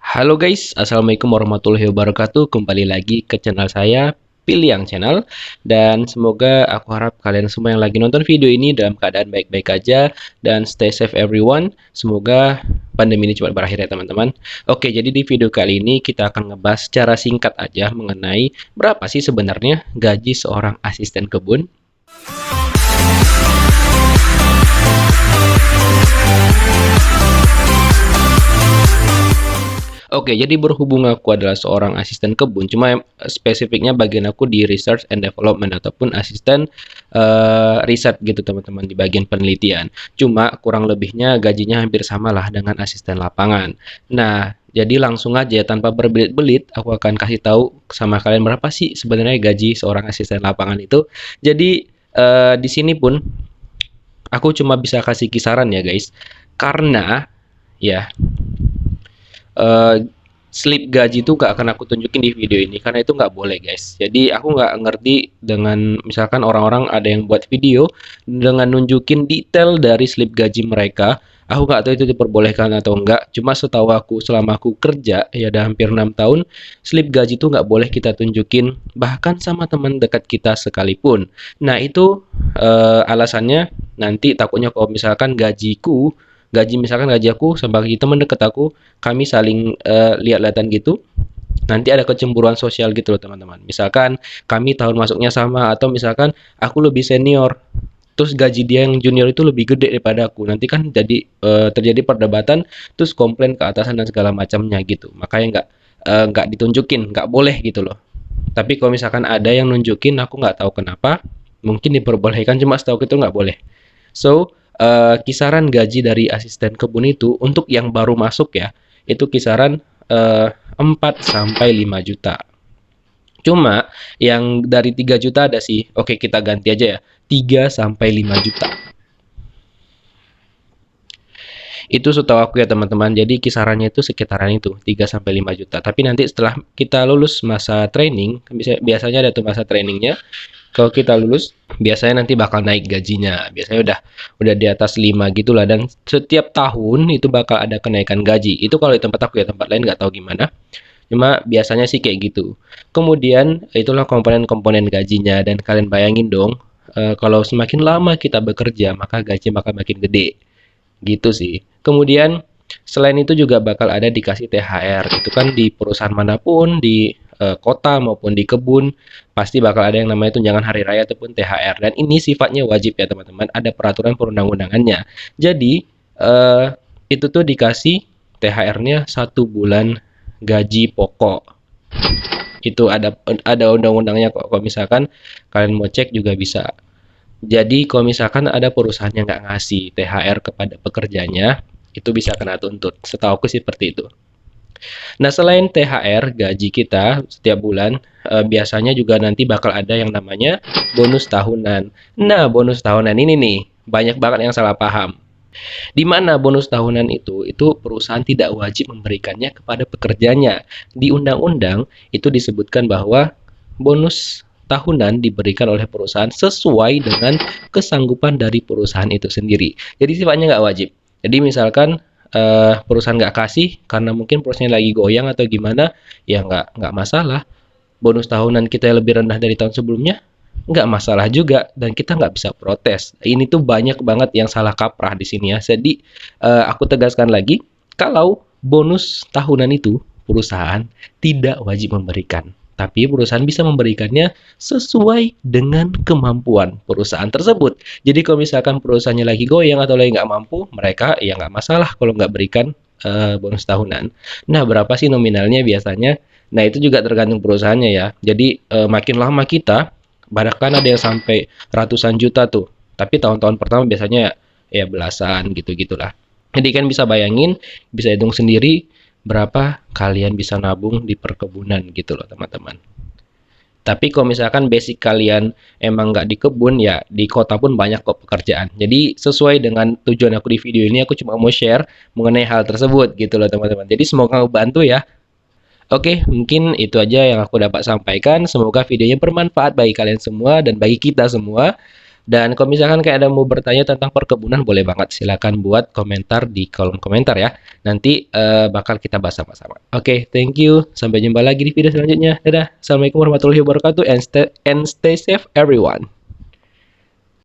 Halo guys, assalamualaikum warahmatullahi wabarakatuh. Kembali lagi ke channel saya, Piliang Channel. Dan semoga aku harap kalian semua yang lagi nonton video ini dalam keadaan baik-baik aja dan stay safe everyone. Semoga pandemi ini cepat berakhir ya teman-teman. Oke, jadi di video kali ini kita akan ngebahas secara singkat aja mengenai berapa sih sebenarnya gaji seorang asisten kebun. Oke, jadi berhubung aku adalah seorang asisten kebun, cuma spesifiknya bagian aku di research and development ataupun asisten riset gitu teman-teman di bagian penelitian. Cuma kurang lebihnya gajinya hampir sama lah dengan asisten lapangan. Nah, jadi langsung aja tanpa berbelit-belit, aku akan kasih tahu sama kalian berapa sih sebenarnya gaji seorang asisten lapangan itu. Jadi di sini pun aku cuma bisa kasih kisaran ya guys, karena ya eh, slip gaji itu gak akan aku tunjukin di video ini karena itu nggak boleh guys. Jadi aku nggak ngerti dengan misalkan orang-orang ada yang buat video dengan nunjukin detail dari slip gaji mereka. Aku nggak tahu itu diperbolehkan atau enggak. Cuma setahu aku selama aku kerja ya udah hampir 6 tahun, slip gaji itu nggak boleh kita tunjukin bahkan sama teman dekat kita sekalipun. Nah itu alasannya nanti takutnya kalau misalkan misalkan gaji aku sama gaji teman dekat aku, kami saling lihat-lihatan gitu, nanti ada kecemburuan sosial gitu loh teman-teman. Misalkan kami tahun masuknya sama atau misalkan aku lebih senior terus gaji dia yang junior itu lebih gede daripada aku, nanti kan jadi terjadi perdebatan, terus komplain ke atasan dan segala macamnya gitu. Makanya nggak ditunjukin, nggak boleh gitu loh. Tapi kalau misalkan ada yang nunjukin, aku nggak tahu kenapa, mungkin diperbolehkan, cuma setahu itu nggak boleh. So, kisaran gaji dari asisten kebun itu untuk yang baru masuk ya, itu kisaran 4 sampai 5 juta. Cuma yang dari 3 juta ada sih. Oke, kita ganti aja ya. 3 sampai 5 juta. Itu setahu aku ya teman-teman. Jadi kisarannya itu sekitaran itu 3 sampai 5 juta. Tapi nanti setelah kita lulus masa training, biasanya ada tuh masa trainingnya. Kalau kita lulus, biasanya nanti bakal naik gajinya. Biasanya udah di atas 5 gitulah, dan setiap tahun itu bakal ada kenaikan gaji. Itu kalau di tempat aku ya, tempat lain nggak tahu gimana. Cuma biasanya sih kayak gitu. Kemudian itulah komponen-komponen gajinya, dan kalian bayangin dong, kalau semakin lama kita bekerja, maka gaji bakal makin gede. Gitu sih. Kemudian selain itu juga bakal ada dikasih THR. Itu kan di perusahaan manapun, di kota maupun di kebun, pasti bakal ada yang namanya tunjangan hari raya ataupun THR. Dan ini sifatnya wajib ya teman-teman, ada peraturan perundang-undangannya. Jadi itu tuh dikasih THR-nya 1 bulan gaji pokok. Itu ada undang-undangnya kok. Kalau misalkan kalian mau cek juga bisa. Jadi kalau misalkan ada perusahaan yang nggak ngasih THR kepada pekerjanya, itu bisa kena tuntut. Setahu aku sih seperti itu. Nah, selain THR gaji kita setiap bulan, biasanya juga nanti bakal ada yang namanya bonus tahunan. Nah, bonus tahunan ini nih, banyak banget yang salah paham. Di mana bonus tahunan itu perusahaan tidak wajib memberikannya kepada pekerjanya. Di undang-undang itu disebutkan bahwa bonus tahunan diberikan oleh perusahaan sesuai dengan kesanggupan dari perusahaan itu sendiri. Jadi sifatnya nggak wajib. Jadi misalkan perusahaan nggak kasih karena mungkin perusahaannya lagi goyang atau gimana, ya nggak masalah. Bonus tahunan kita yang lebih rendah dari tahun sebelumnya, nggak masalah juga, dan kita nggak bisa protes. Ini tuh banyak banget yang salah kaprah di sini ya. Jadi aku tegaskan lagi, kalau bonus tahunan itu perusahaan tidak wajib memberikan. Tapi perusahaan bisa memberikannya sesuai dengan kemampuan perusahaan tersebut. Jadi kalau misalkan perusahaannya lagi goyang atau lagi nggak mampu, mereka ya nggak masalah kalau nggak berikan bonus tahunan. Nah, berapa sih nominalnya biasanya? Nah, itu juga tergantung perusahaannya ya. Jadi makin lama kita, bahkan ada yang sampai ratusan juta tuh. Tapi tahun-tahun pertama biasanya ya belasan gitu-gitulah. Jadi kan bisa bayangin, bisa hitung sendiri berapa kalian bisa nabung di perkebunan gitu loh teman-teman. Tapi kalau misalkan basic kalian emang nggak di kebun, ya di kota pun banyak kok pekerjaan. Jadi sesuai dengan tujuan aku di video ini, aku cuma mau share mengenai hal tersebut gitu loh teman-teman. Jadi semoga membantu ya. Oke, mungkin itu aja yang aku dapat sampaikan. Semoga videonya bermanfaat bagi kalian semua dan bagi kita semua. Dan kalau misalkan kayak ada mau bertanya tentang perkebunan, boleh banget silakan buat komentar di kolom komentar ya. Nanti bakal kita bahas sama-sama. Oke, thank you. Sampai jumpa lagi di video selanjutnya. Dadah. Assalamualaikum warahmatullahi wabarakatuh and stay safe everyone.